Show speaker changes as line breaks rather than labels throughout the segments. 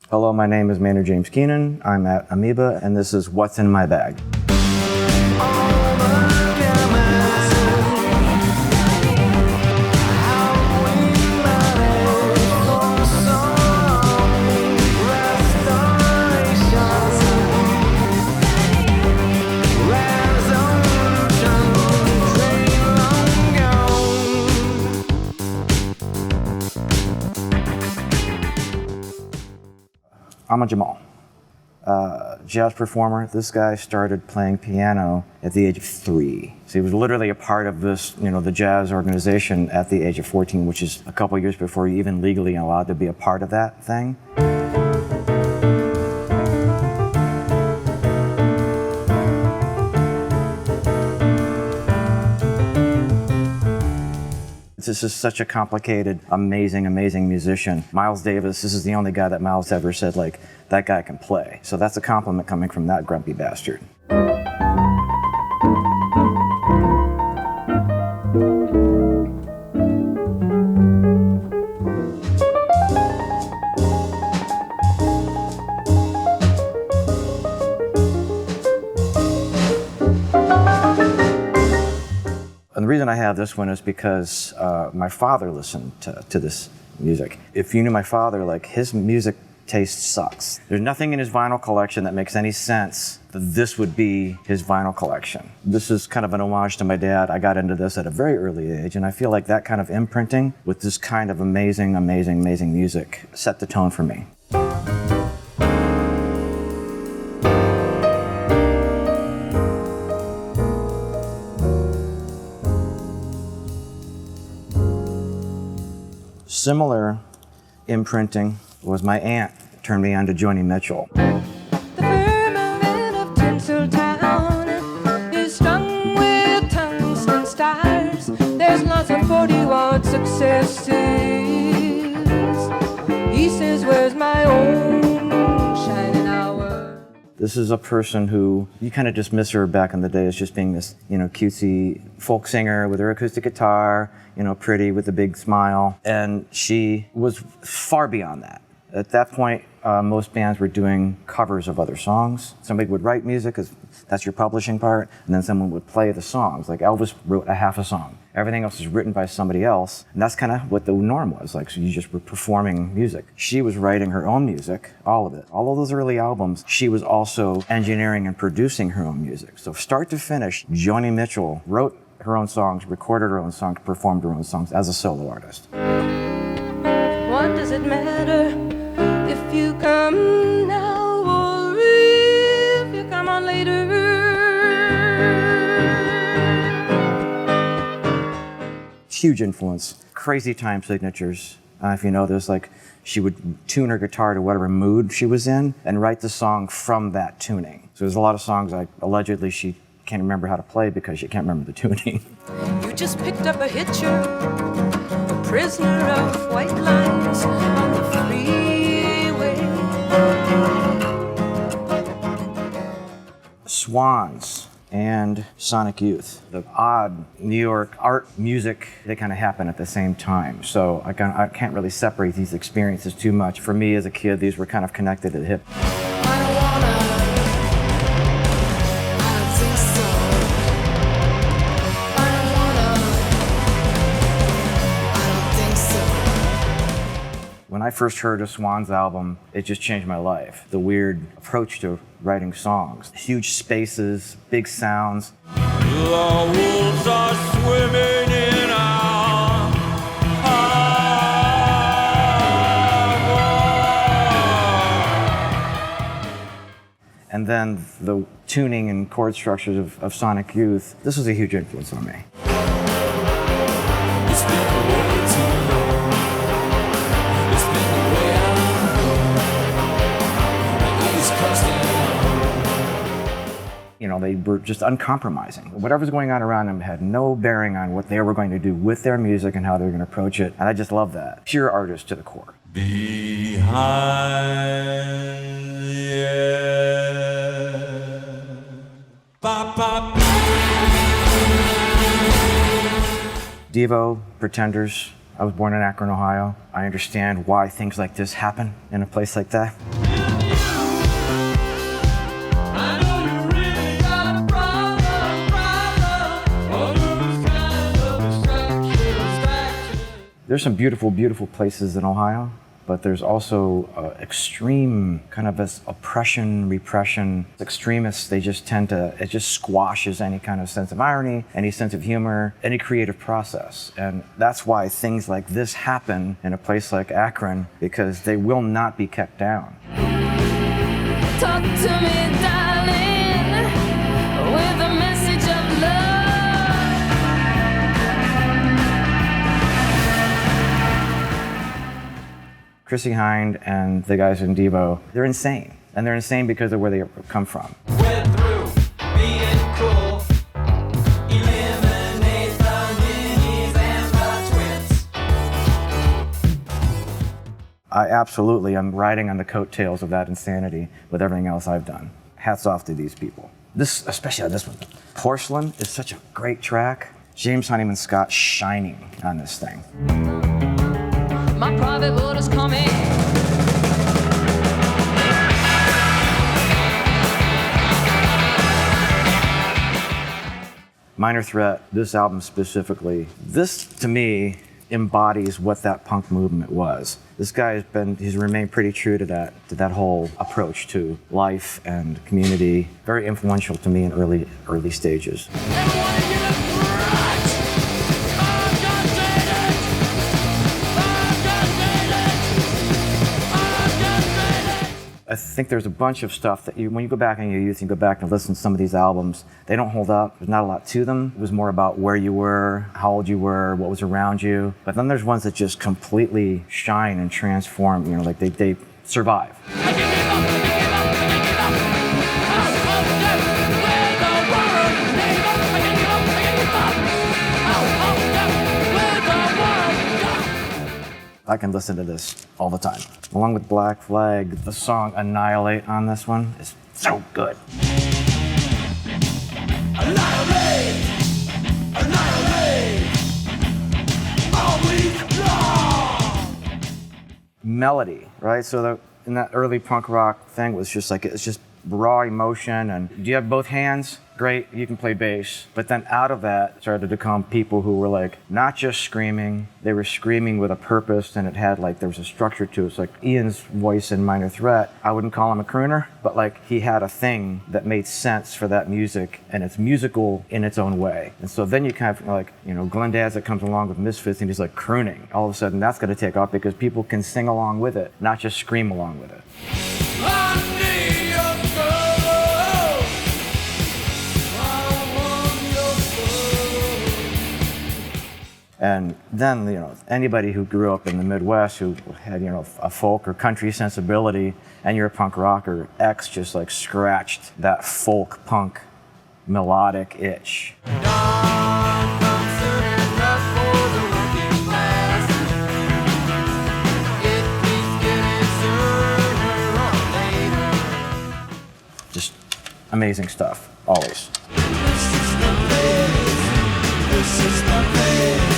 Hello, my name is Maynard James Keenan. I'm at Amoeba, and this is What's in My Bag. I'm a Jamal, jazz performer. This guy started playing piano at the age of 3. So he was literally a part of this, the jazz organization at the age of 14, which is a couple years before you're even legally allowed to be a part of that thing. This is such a complicated, amazing musician. Miles Davis, this is the only guy that Miles ever said, like, that guy can play. So that's a compliment coming from that grumpy bastard. And the reason I have this one is because my father listened to this music. If you knew my father, like, his music taste sucks. There's nothing in his vinyl collection that makes any sense that this would be his vinyl collection. This is kind of an homage to my dad. I got into this at a very early age, and I feel like that kind of imprinting with this kind of amazing music set the tone for me. Similar imprinting was my aunt turned me on to Joni Mitchell.
The firmament of Tinseltown is strung with tungsten stars. There's lots of 40-watt successes. He says, where's my own shining hour?
This is a person who, you kind of dismiss her back in the day as just being this, cutesy folk singer with her acoustic guitar, pretty with a big smile. And she was far beyond that. At that point, most bands were doing covers of other songs. Somebody would write music, because that's your publishing part, and then someone would play the songs. Like Elvis wrote a half a song. Everything else is written by somebody else, and that's kind of what the norm was. Like, so you just were performing music. She was writing her own music, all of it. All of those early albums, she was also engineering and producing her own music. So start to finish, Joni Mitchell wrote her own songs, recorded her own songs, performed her own songs as a solo artist.
What does it matter if you come now or if you come on later?
Huge influence. Crazy time signatures. If you know this, like, she would tune her guitar to whatever mood she was in and write the song from that tuning. So there's a lot of songs allegedly she can't remember how to play because she can't remember the tuning.
You just picked up a hitcher, a prisoner of white lines on the freeway.
Swans and Sonic Youth. The odd New York art music, they kind of happen at the same time. So I can't really separate these experiences too much. For me as a kid, these were kind of connected at the hip. When I first heard a Swans album, it just changed my life. The weird approach to writing songs. Huge spaces, big sounds.
The wolves are swimming in our harbor.
And then the tuning and chord structures of Sonic Youth. This was a huge influence on me. They were just uncompromising. Whatever's going on around them had no bearing on what they were going to do with their music and how they were going to approach it. And I just love that. Pure artist to the core.
Behind the air.
DEVO, Pretenders. I was born in Akron, Ohio. I understand why things like this happen in a place like that. There's some beautiful, beautiful places in Ohio, but there's also extreme kind of this oppression, repression. Extremists, they just tend to, it just squashes any kind of sense of irony, any sense of humor, any creative process. And that's why things like this happen in a place like Akron, because they will not be kept down.
Talk to me, darling, with a message of love.
Chrissy Hind and the guys in DEVO, they're insane. And they're insane because of where they come from.
We're through being cool. Eliminate the minis and the twits.
I absolutely am riding on the coattails of that insanity with everything else I've done. Hats off to these people. This, especially on this one. Porcelain is such a great track. James Honeyman Scott shining on this thing.
My private boat is coming.
Minor Threat, this album specifically, this to me embodies what that punk movement was. This guy he's remained pretty true to that whole approach to life and community. Very influential to me in early stages. I think there's a bunch of stuff that when you go back in your youth and go back and listen to some of these albums, they don't hold up. There's not a lot to them. It was more about where you were, how old you were, what was around you. But then there's ones that just completely shine and transform, you know, like they survive. I can listen to this all the time. Along with Black Flag, the song Annihilate on this one is so good.
Annihilate! Annihilate! All week long!
Melody, right? So in that early punk rock thing was just like, it's just raw emotion. And do you have both hands? Great, you can play bass. But then out of that started to come people who were like, not just screaming, they were screaming with a purpose, and it had like, there was a structure to it. It's like Ian's voice in Minor Threat, I wouldn't call him a crooner, but like he had a thing that made sense for that music, and it's musical in its own way. And so then you kind of like, you know, Glenn Danzig comes along with Misfits and he's like crooning. All of a sudden that's gonna take off because people can sing along with it, not just scream along with it. And then, you know, anybody who grew up in the Midwest who had, you know, a folk or country sensibility, and you're a punk rocker, X just like scratched that folk punk melodic itch. Just amazing stuff, always.
This is the place.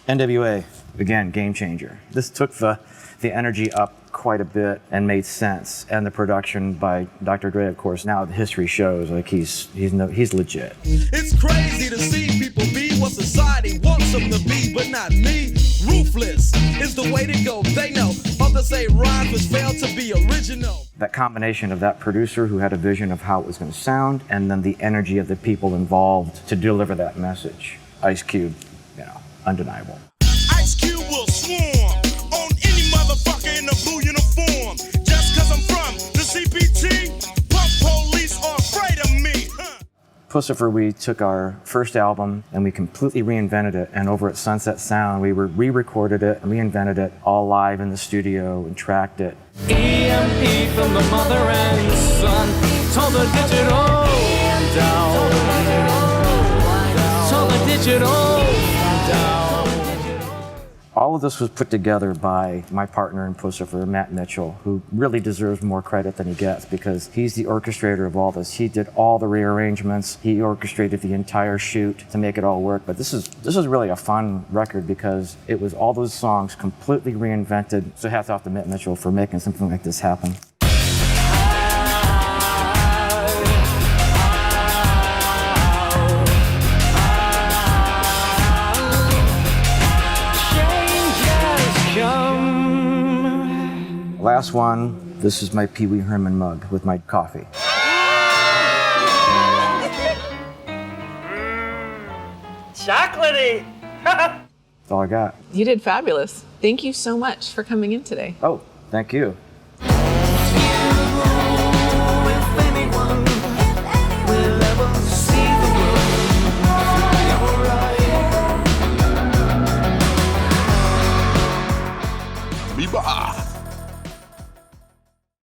NWA, again, game changer. This took the energy up quite a bit and made sense. And the production by Dr. Dre, of course, now the history shows like he's legit.
It's crazy to see people be what society wants them to be, but not me. Ruthless is the way to go. They know others say rhymes was failed to be original.
That combination of that producer who had a vision of how it was going to sound, and then the energy of the people involved to deliver that message. Ice Cube, you know, undeniable.
Ice Cube will swarm on any motherfucker in a blue uniform. Just cause I'm from the CPT, punk police are afraid of me.
Puscifer, we took our first album and we completely reinvented it. And over at Sunset Sound, we re-recorded it, reinvented it, all live in the studio and tracked it.
EMP from the mother and son, told the digital down, told the digital down.
All of this was put together by my partner in Puscifer, Matt Mitchell, who really deserves more credit than he gets because he's the orchestrator of all this. He did all the rearrangements. He orchestrated the entire shoot to make it all work. But this is really a fun record because it was all those songs completely reinvented. So hats off to Matt Mitchell for making something like this happen. last one, this is my Pee Wee Herman mug with my coffee.
Chocolatey!
That's all I got.
You did fabulous. Thank you so much for coming in today.
Oh, thank you.